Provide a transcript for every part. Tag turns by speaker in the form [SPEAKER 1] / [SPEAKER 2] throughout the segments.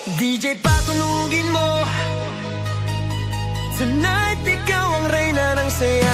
[SPEAKER 1] DJ patunugin mo. Tonight ikaw ang reyna ng sayaw.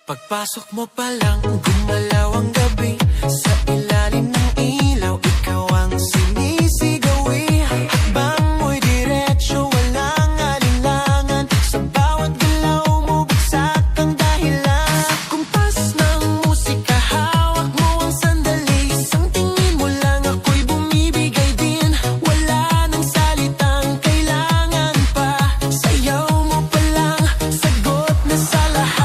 [SPEAKER 1] Pagpasok mo pa lang, gumalaw ang gabi. Sa ilalim ng ilaw, ikaw ang sinisigawi. Hakbang mo'y diretsyo, walang alinlangan. Sa bawat galaw mo, bagsak ang dahilan. Sa kumpas ng musika, hawak mo ang sandali. Isang tingin mo lang, ako'y bumibigay din. Wala nang salitang kailangan pa. Sayaw mo pa lang, sagot na sa lahat.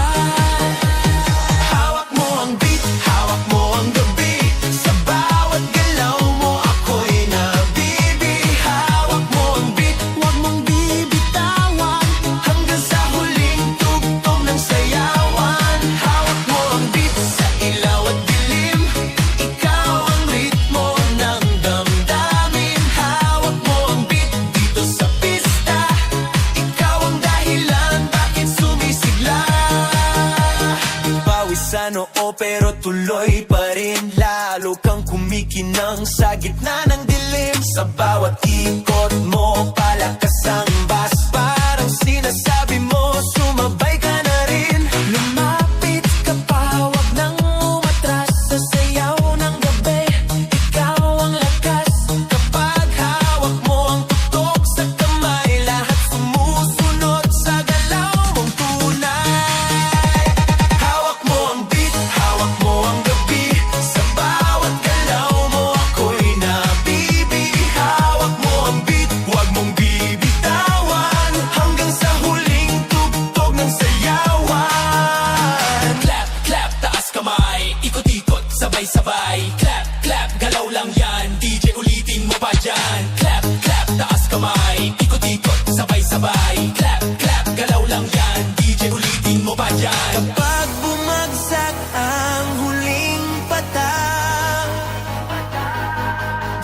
[SPEAKER 1] Sa noo pero tuloy pa rin. Lalo kang kumikinang sa gitna ng dilim. Sa bawat ikot mo, palakas ang bas. Parang sinasabi mo, sumabay ka na rin. Lumapit ka pa, wag nang umatras. Sa sayaw ng gabi, ikaw ang lakas. Kapag hawak mo ang tutok sa kamay, lahat sumusunod sa galaw mong tunay. Hawak mo ang beat, hawak mo ang gabi. Sa bawat galaw mo, ako'y nabibi. Hawak mo ang beat, huwag mong bibitawan. Hanggang sa huling tugtog ng sayawan.
[SPEAKER 2] Clap, clap, taas kamay. Ikot-ikot, sabay-sabay. Clap, clap, galaw lang yan. DJ ulitin mo pa dyan. Clap, clap, taas kamay. Ikot-ikot, sabay-sabay. Clap, clap, galaw lang yan. DJ ulitin mo pa dyan.
[SPEAKER 1] Kapag bumagsak ang huling patak,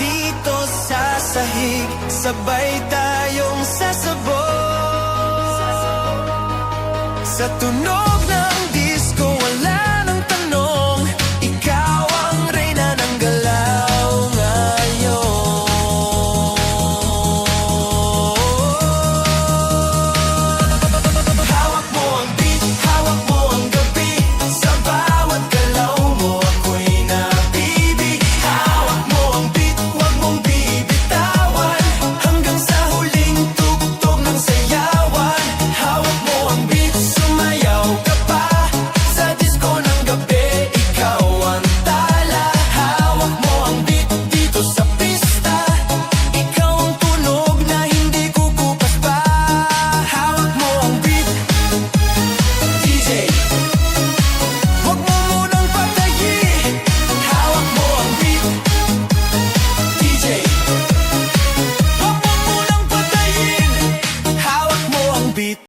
[SPEAKER 1] dito sa sahig, sabay tayong sasabog sa tunog